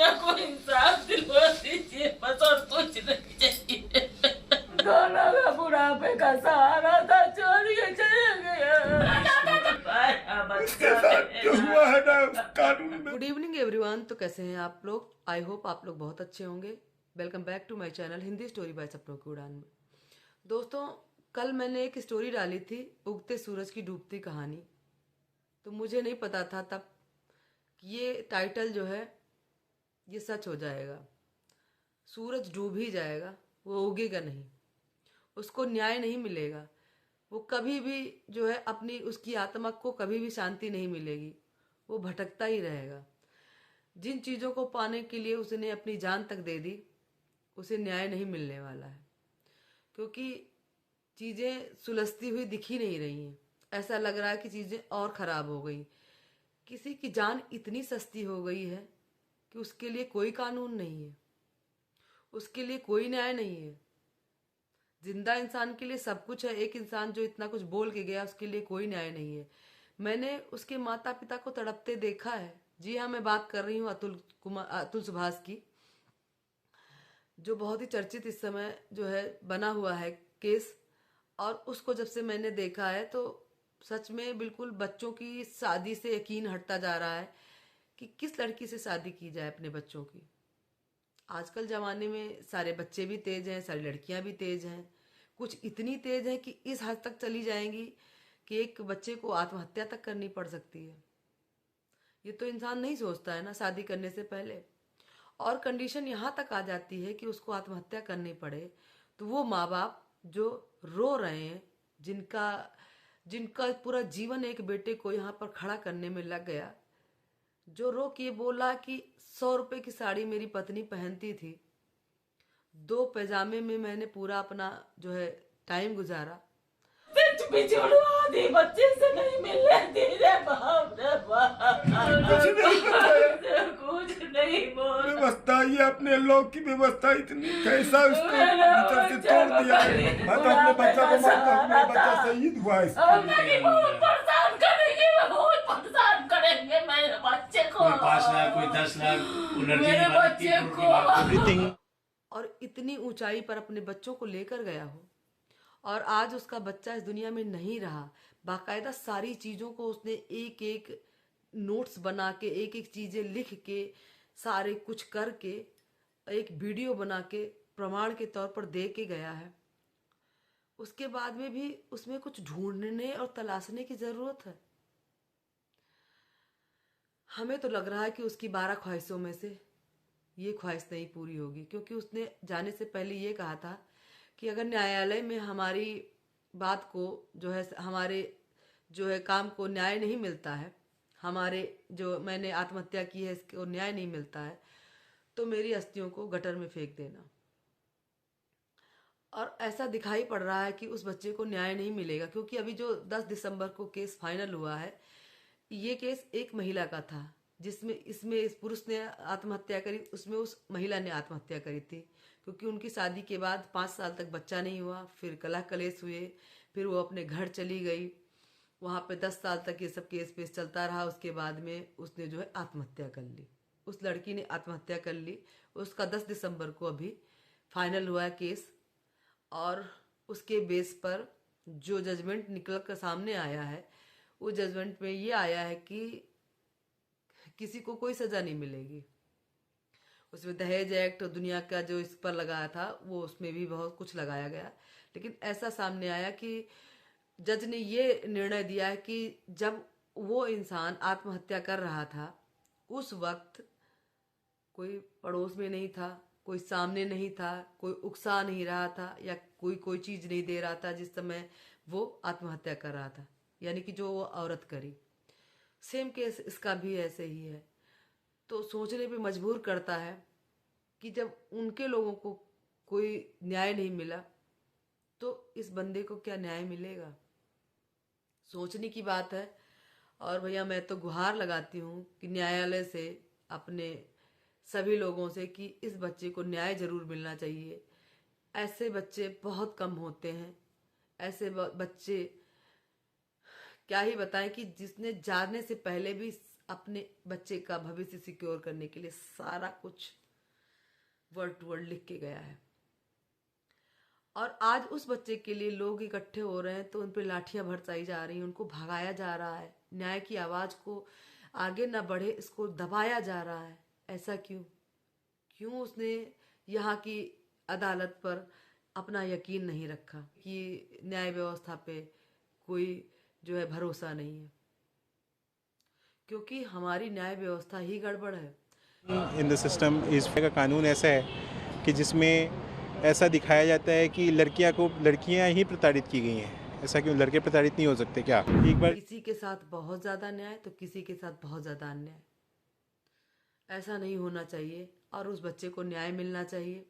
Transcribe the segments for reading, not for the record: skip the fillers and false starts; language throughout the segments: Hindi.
बच्चा को इंसाफ दिलवा दीजिए बस, और कुछ नहीं चाहिए। दोनों का बुढ़ापे का सहारा था, चोरी चले गया। जो हुआ है ना कानून में। Good evening everyone. तो कैसे हैं आप लोग? आई होप आप लोग बहुत अच्छे होंगे। Welcome back to my channel Hindi story by सपनों की उड़ान में। दोस्तों, कल मैंने एक स्टोरी डाली थी, उगते सूरज की डूबती कहानी। तो मुझे नहीं पता था तब कि ये टाइटल जो है ये सच हो जाएगा। सूरज डूब ही जाएगा, वो उगेगा नहीं, उसको न्याय नहीं मिलेगा, वो कभी भी जो है अपनी उसकी आत्मा को कभी भी शांति नहीं मिलेगी, वो भटकता ही रहेगा। जिन चीज़ों को पाने के लिए उसने अपनी जान तक दे दी, उसे न्याय नहीं मिलने वाला है, क्योंकि चीज़ें सुलझती हुई दिख ही नहीं रही हैं। ऐसा लग रहा है कि चीज़ें और ख़राब हो गई। किसी की जान इतनी सस्ती हो गई है कि उसके लिए कोई कानून नहीं है, उसके लिए कोई न्याय नहीं है। जिंदा इंसान के लिए सब कुछ है, एक इंसान जो इतना कुछ बोल के गया उसके लिए कोई न्याय नहीं है। मैंने उसके माता पिता को तड़पते देखा है। जी हाँ, मैं बात कर रही हूँ अतुल सुभाष की, जो बहुत ही चर्चित इस समय जो है बना हुआ है केस। और उसको जब से मैंने देखा है तो सच में बिल्कुल बच्चों की शादी से यकीन हटता जा रहा है कि किस लड़की से शादी की जाए अपने बच्चों की। आजकल ज़माने में सारे बच्चे भी तेज हैं, सारी लड़कियां भी तेज हैं। कुछ इतनी तेज हैं कि इस हद तक चली जाएंगी कि एक बच्चे को आत्महत्या तक करनी पड़ सकती है। ये तो इंसान नहीं सोचता है ना शादी करने से पहले। और कंडीशन यहाँ तक आ जाती है कि उसको आत्महत्या करनी पड़े तो वो माँ बाप जो रो रहे हैं, जिनका जिनका पूरा जीवन एक बेटे को यहाँ पर खड़ा करने में लग गया, जो रो के बोला कि 100 रुपए की साड़ी मेरी पत्नी पहनती थी, 2 पैजामे में मैंने पूरा अपना जो है टाइम गुजारा। बिछुड़वा दी, बच्चे से नहीं मिलने दी रे बाप रे बाप। कुछ नहीं बताया, कुछ नहीं बोल। व्यवस्था ये अपने लोग की व्यवस्था इतनी कैसा उसको भीतर से तोड़ दिया है। मैं तो अपने बच्चा को मानता हूँ, मेरा बच्चा शहीद हुआ है इसके बहुत परेशान करेंगे, बहुत परेशान करेंगे मेरे बच्चे को। कोई 5 लाख, कोई 10 लाख, मेरे बच्चे को। और इतनी ऊंचाई पर अपने बच्चों को लेकर गया हो और आज उसका बच्चा इस दुनिया में नहीं रहा। बाकायदा सारी चीज़ों को उसने एक एक नोट्स बना के, एक एक चीज़ें लिख के, सारे कुछ करके, एक वीडियो बना के प्रमाण के तौर पर दे के गया है। उसके बाद में भी उसमें कुछ ढूंढने और तलाशने की ज़रूरत है। हमें तो लग रहा है कि उसकी 12 ख्वाहिशों में से ये ख्वाहिश नहीं पूरी होगी, क्योंकि उसने जाने से पहले ये कहा था कि अगर न्यायालय में हमारी बात को जो है, हमारे जो है काम को न्याय नहीं मिलता है, हमारे जो मैंने आत्महत्या की है इसको न्याय नहीं मिलता है, तो मेरी अस्थियों को गटर में फेंक देना। और ऐसा दिखाई पड़ रहा है कि उस बच्चे को न्याय नहीं मिलेगा, क्योंकि अभी जो 10 दिसंबर को केस फाइनल हुआ है, ये केस एक महिला का था, जिसमें इसमें इस पुरुष ने आत्महत्या करी, उसमें उस महिला ने आत्महत्या करी थी, क्योंकि उनकी शादी के बाद 5 साल तक बच्चा नहीं हुआ, फिर कलह कलेश हुए, फिर वो अपने घर चली गई, वहाँ पे 10 साल तक ये सब केस पेश चलता रहा। उसके बाद में उसने जो है आत्महत्या कर ली, उस लड़की ने आत्महत्या कर ली। उसका 10 दिसंबर को अभी फाइनल हुआ है केस, और उसके बेस पर जो जजमेंट निकल कर सामने आया है, उस जजमेंट में ये आया है कि किसी को कोई सज़ा नहीं मिलेगी। उसमें दहेज एक्ट दुनिया का जो इस पर लगाया था, वो उसमें भी बहुत कुछ लगाया गया, लेकिन ऐसा सामने आया कि जज ने ये निर्णय दिया है कि जब वो इंसान आत्महत्या कर रहा था, उस वक्त कोई पड़ोस में नहीं था, कोई सामने नहीं था, कोई उकसा नहीं रहा था, या कोई चीज़ नहीं दे रहा था जिस समय वो आत्महत्या कर रहा था, यानी कि जो वो औरत करी। सेम केस इसका भी ऐसे ही है। तो सोचने पे मजबूर करता है कि जब उनके लोगों को कोई न्याय नहीं मिला, तो इस बंदे को क्या न्याय मिलेगा? सोचने की बात है। और भैया, मैं तो गुहार लगाती हूँ कि न्यायालय से, अपने सभी लोगों से, कि इस बच्चे को न्याय ज़रूर मिलना चाहिए। ऐसे बच्चे बहुत कम होते हैं। ऐसे बच्चे क्या ही बताएं कि जिसने जाने से पहले भी अपने बच्चे का भविष्य सिक्योर करने के लिए सारा कुछ वर्ड टू वर्ड लिख के गया है। और आज उस बच्चे के लिए लोग इकट्ठे हो रहे हैं तो उन पर लाठियां बरसाई जा रही हैं, उनको भगाया जा रहा है, न्याय की आवाज को आगे ना बढ़े इसको दबाया जा रहा है। ऐसा क्यों? क्यों उसने यहाँ की अदालत पर अपना यकीन नहीं रखा कि न्याय व्यवस्था पे कोई जो है भरोसा नहीं है? क्योंकि हमारी न्याय व्यवस्था ही गड़बड़ है। इन द सिस्टम इस का कानून ऐसा है कि जिसमें ऐसा दिखाया जाता है कि लड़कियां ही प्रताड़ित की गई हैं। ऐसा क्यों? लड़के प्रताड़ित नहीं हो सकते क्या? एक बार किसी के साथ बहुत ज्यादा न्याय तो किसी के साथ बहुत ज्यादा अन्याय। ऐसा नहीं होना चाहिए और उस बच्चे को न्याय मिलना चाहिए।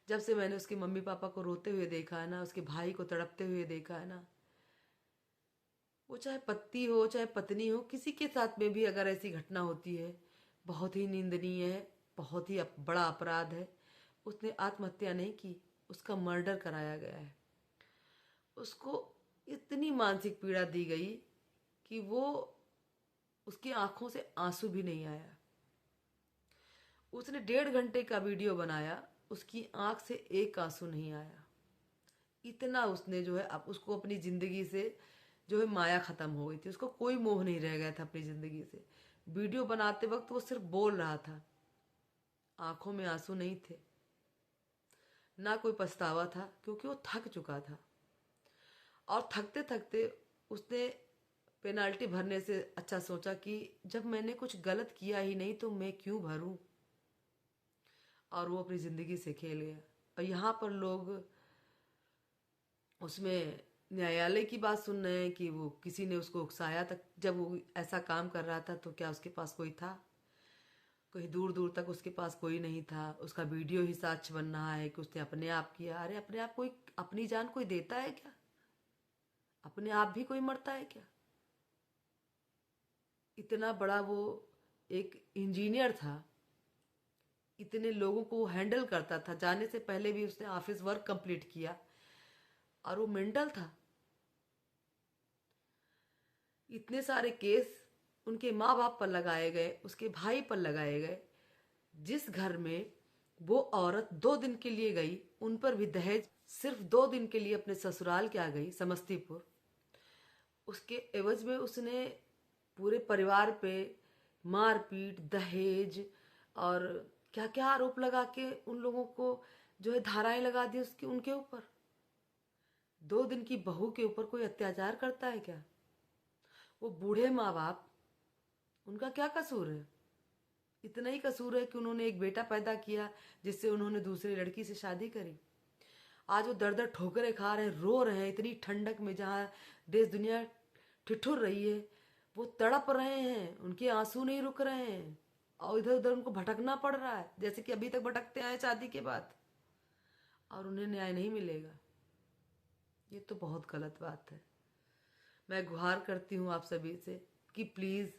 जब से मैंने उसके मम्मी पापा को रोते हुए देखा है ना, उसके भाई को तड़पते हुए देखा है ना, वो चाहे पति हो चाहे पत्नी हो, किसी के साथ में भी अगर ऐसी घटना होती है, बहुत ही निंदनीय है, बहुत ही बड़ा अपराध है। उसने आत्महत्या नहीं की, उसका मर्डर कराया गया है। उसको इतनी मानसिक पीड़ा दी गई कि वो उसकी आंखों से आंसू भी नहीं आया। उसने 1.5 घंटे का वीडियो बनाया, उसकी आंख से एक आंसू नहीं आया। इतना उसने जो है अब उसको अपनी जिंदगी से जो है माया खत्म हो गई थी, उसको कोई मोह नहीं रह गया था अपनी जिंदगी से। वीडियो बनाते वक्त वो सिर्फ बोल रहा था, आंखों में आंसू नहीं थे, ना कोई पछतावा था, क्योंकि वो थक चुका था। और थकते थकते उसने पेनाल्टी भरने से अच्छा सोचा कि जब मैंने कुछ गलत किया ही नहीं तो मैं क्यों भरूं। और वो अपनी जिंदगी से खेल गया। और यहाँ पर लोग उसमें न्यायालय की बात सुन रहे हैं कि वो किसी ने उसको उकसाया तक, जब वो ऐसा काम कर रहा था तो क्या उसके पास कोई था? कहीं दूर दूर तक उसके पास कोई नहीं था। उसका वीडियो ही साक्ष्य बन रहा है कि उसने अपने आप किया। अरे अपने आप कोई अपनी जान कोई देता है क्या? अपने आप भी कोई मरता है क्या? इतना बड़ा वो एक इंजीनियर था, इतने लोगों को वो हैंडल करता था। जाने से पहले भी उसने ऑफिस वर्क कंप्लीट किया और वो मेंटल था। इतने सारे केस उनके माँ बाप पर लगाए गए, उसके भाई पर लगाए गए। जिस घर में वो औरत 2 दिन के लिए गई, उन पर भी दहेज, सिर्फ 2 दिन के लिए अपने ससुराल क्या गई, समस्तीपुर। उसके एवज में उसने पूरे परिवार पे मारपीट, दहेज और क्या क्या आरोप लगा के उन लोगों को जो है धाराएं लगा दी उसकी उनके ऊपर। 2 दिन की बहू के ऊपर कोई अत्याचार करता है क्या? वो बूढ़े माँ बाप, उनका क्या कसूर है? इतना ही कसूर है कि उन्होंने एक बेटा पैदा किया जिससे उन्होंने दूसरी लड़की से शादी करी। आज वो दर दर ठोकरें खा रहे हैं, रो रहे हैं इतनी ठंडक में जहाँ देश दुनिया ठिठुर रही है। वो तड़प रहे हैं, उनके आंसू नहीं रुक रहे हैं और इधर उधर उनको भटकना पड़ रहा है जैसे कि अभी तक भटकते आए शादी के बाद, और उन्हें न्याय नहीं मिलेगा। ये तो बहुत गलत बात है। मैं गुहार करती हूँ आप सभी से कि प्लीज़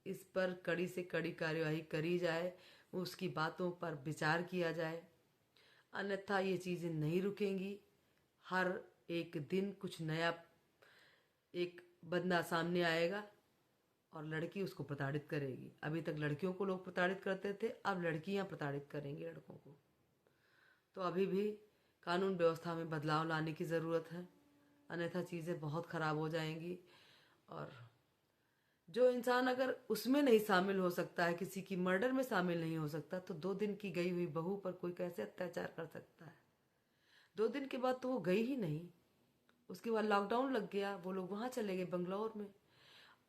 इस पर कड़ी से कड़ी कार्यवाही करी जाए, उसकी बातों पर विचार किया जाए, अन्यथा ये चीज़ें नहीं रुकेंगी। हर एक दिन कुछ नया एक बंदा सामने आएगा और लड़की उसको प्रताड़ित करेगी। अभी तक लड़कियों को लोग प्रताड़ित करते थे, अब लड़कियां प्रताड़ित करेंगी लड़कों को। तो अभी भी कानून व्यवस्था में बदलाव लाने की ज़रूरत है, अन्यथा चीज़ें बहुत ख़राब हो जाएंगी। और जो इंसान अगर उसमें नहीं शामिल हो सकता है, किसी की मर्डर में शामिल नहीं हो सकता, तो 2 दिन की गई हुई बहू पर कोई कैसे अत्याचार कर सकता है? 2 दिन के बाद तो वो गई ही नहीं। उसके बाद लॉकडाउन लग गया, वो लोग वहाँ चले गए बंगलौर में,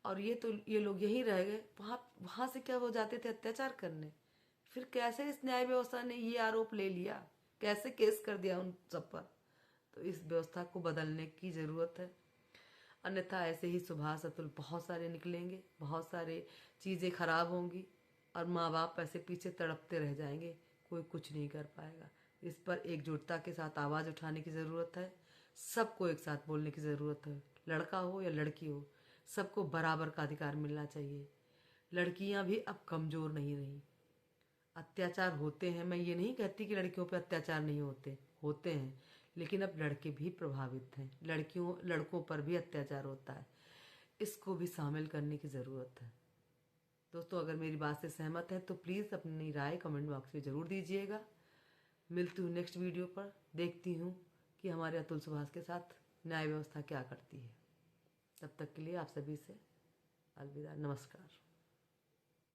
और ये लोग यहीं रह गए। वहाँ से क्या वो जाते थे अत्याचार करने? फिर कैसे इस न्याय व्यवस्था ने ये आरोप ले लिया, कैसे केस कर दिया उन सब पर? तो इस व्यवस्था को बदलने की ज़रूरत है, अन्यथा ऐसे ही सुभाष अतुल बहुत सारे निकलेंगे, बहुत सारे चीज़ें खराब होंगी और माँ बाप ऐसे पीछे तड़पते रह जाएंगे, कोई कुछ नहीं कर पाएगा। इस पर एकजुटता के साथ आवाज़ उठाने की ज़रूरत है, सबको एक साथ बोलने की ज़रूरत है। लड़का हो या लड़की हो, सबको बराबर का अधिकार मिलना चाहिए। लड़कियां भी अब कमज़ोर नहीं रहीं। अत्याचार होते हैं, मैं ये नहीं कहती कि लड़कियों पे अत्याचार नहीं होते हैं, लेकिन अब लड़के भी प्रभावित हैं, लड़कों पर भी अत्याचार होता है। इसको भी शामिल करने की ज़रूरत है। दोस्तों अगर मेरी बात से सहमत है तो प्लीज़ अपनी राय कमेंट बॉक्स में ज़रूर दीजिएगा। मिलती हूँ नेक्स्ट वीडियो पर, देखती हूँ कि हमारे अतुल सुभाष के साथ न्याय व्यवस्था क्या करती है। तब तक के लिए आप सभी से अलविदा, नमस्कार।